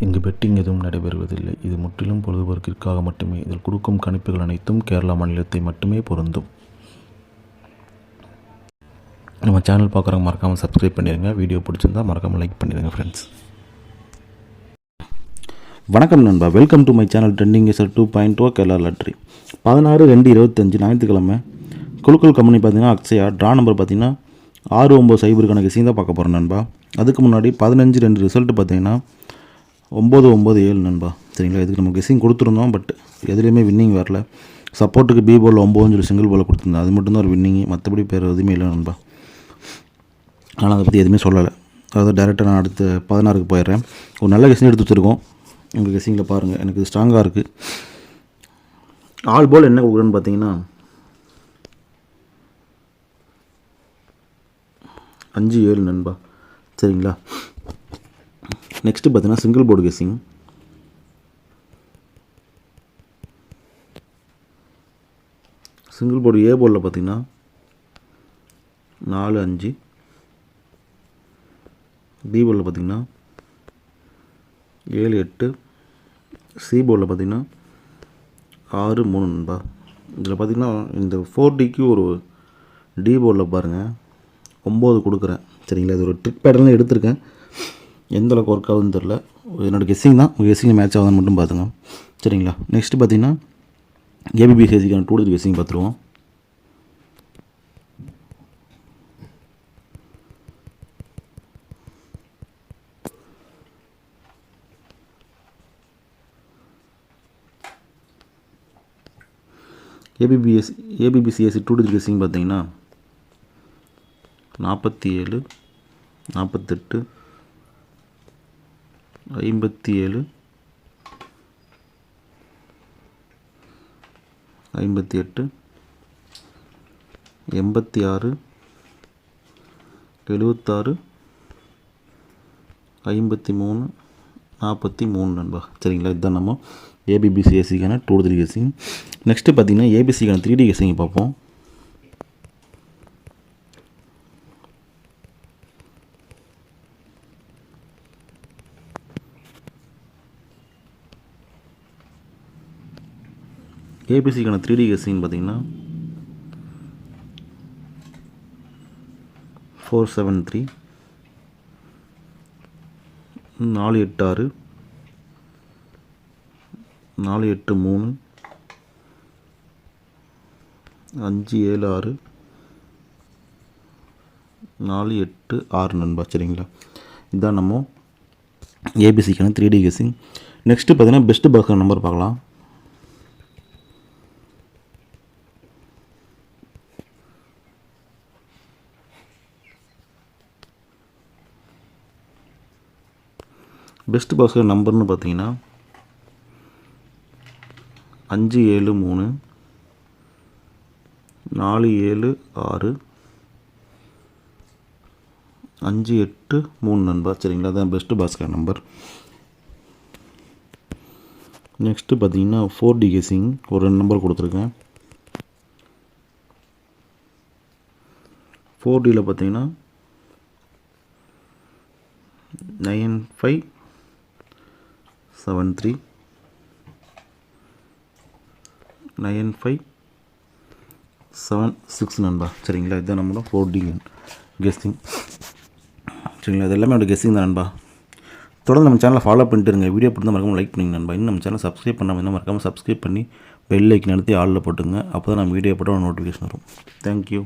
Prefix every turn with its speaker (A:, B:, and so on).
A: இங்கு பெட்டிங் எதுவும் நடைபெறுவதில்லை. இது முற்றிலும் பொழுதுபோக்கிற்காக மட்டுமே. இதில் கொடுக்கும் கணிப்புகள் அனைத்தும் கேரளா மாநிலத்தை மட்டுமே பொருந்தும். நம்ம சேனல் பார்க்குறவங்க மறக்காமல் சப்ஸ்கிரைப் பண்ணிடுங்க. வீடியோ பிடிச்சிருந்தா மறக்காமல் லைக் பண்ணிடுங்க ஃப்ரெண்ட்ஸ்.
B: வணக்கம் நண்பா, welcome to my channel trending SR 2.0 Kerala lottery. 16/2/25 ஞாயிற்றுக்கிழமை குழுக்கள் கம்பெனி பார்த்தீங்கன்னா அக்ஷயா ட்ரா நம்பர் பார்த்தீங்கன்னா 6990 கெஸிங் தான் பார்க்க போகிறேன் நண்பா. அதுக்கு முன்னாடி 15/2 ரிசல்ட் பார்த்தீங்கன்னா 997 நண்பா. சரிங்களா, இதுக்கு நம்ம கெஸிங் கொடுத்துருந்தோம், பட் எதுலேயுமே வின்னிங் வரல. சப்போர்ட்டுக்கு பி போல் 9 சிங்கிள் போல் கொடுத்துருந்தேன், அது மட்டும்தான் ஒரு வின்னிங், மற்றபடி பேர் எதுவுமே இல்லை நண்பா. ஆனால் அதை பற்றி எதுவுமே சொல்லலை. அதாவது டேரெக்டாக நான் அடுத்து 16க்கு போயிடுறேன். ஒரு நல்ல கெஸிங் எடுத்து வச்சுருக்கோம். உங்கள் கெஸிங்கில் பாருங்கள், எனக்கு இது ஸ்ட்ராங்காக இருக்குது. ஆல் போல் என்ன கொடுக்குறேன்னு பார்த்தீங்கன்னா 5-7 நண்பா. சரிங்களா, நெக்ஸ்ட்டு பார்த்தீங்கன்னா single board guessing. Single board ஏ போர்டில் பார்த்தீங்கன்னா 4-5, பி போர்டில் பார்த்தீங்கன்னா 7-8, சி போர்டில் பார்த்தீங்கன்னா 6-3 நண்பா. இதில் பார்த்தீங்கன்னா இந்த 4Dக்கு ஒரு டி போர்டில் பாருங்கள் 9 கொடுக்குறேன். சரிங்களா, இது ஒரு ட்ரிக் பேட்டர்னில் எடுத்திருக்கேன். எந்த அளவுக்கு ஒர்க் ஆகுதுன்னு தெரில. என்னோடய கெஸ்ஸிங் தான், உங்கள் கெஸ்ஸிங் மேட்ச் ஆகுதுன்னு மட்டும் பார்த்துங்க. சரிங்களா, நெக்ஸ்ட்டு பார்த்தீங்கன்னா ஏபிபிசிஎஸ்சிக்கான 2 கெஸ்ஸிங் பார்த்துருவோம். ஏபிபிசிஎஸ்சி 2 கெஸ்ஸிங் பார்த்தீங்கன்னா 47, 48, 57, 58, 86, 76, 53, 43 நண்பா. சரிங்களா, இதுதான் நம்ம ஏபிபிசிஎஸ்சிக்கான 2 கெஸ்ஸிங். நெக்ஸ்ட்டு பார்த்தீங்கன்னா ஏபிசிக்கான 3D கெஸ்ஸிங் பார்ப்போம். ஏபிசிக்கான 3D கெஸ்ஸிங் பார்த்தீங்கன்னா 473, 486, 483, 576, 486 நண்பா. சரிங்களா, இதுதான் நம்ம ஏபிசிக்கான 3D கெஸ்ஸிங். நெக்ஸ்ட்டு பார்த்தீங்கன்னா பெஸ்ட்டு பாக்ஸ் நம்பர் பார்க்கலாம். பெஸ்ட் பாஸ்கர் நம்பர்னு பார்த்தீங்கன்னா 573, 476, 583 நண்பா. சரிங்களா, அதான் பெஸ்ட்டு பாஸ்கர் நம்பர். நெக்ஸ்ட்டு பார்த்தீங்கன்னா 4D கெஸ்ஸிங் ஒரு 2 நம்பர் கொடுத்துருக்கேன். 4Dயில் பார்த்தீங்கன்னா 9573, 9576 நண்பா. சரிங்களா, இதுதான் நம்மளோட 4D கெஸ்ஸிங். சரிங்களா, இது எல்லாமே என்னோட கெஸ்ஸிங் தான் நண்பா. தொடர்ந்து நம்ம சேனலை ஃபாலோ பண்ணிட்டு இருங்க. வீடியோ பிடிச்சா மறக்காமல் லைக் பண்ணிங்க நண்பா. இன்னும் நம்ம சேனல் சப்ஸ்கிரைப் பண்ணாமல் இருந்தால் மறக்காமல் சப்ஸ்கிரைப் பண்ணி பெல் ஐக்கன் அழுத்தி ஆளில் போட்டுங்க. அப்போ தான் நம்ம வீடியோ போட்டால் நோட்டிஃபிகேஷன் வரும். தேங்க்யூ.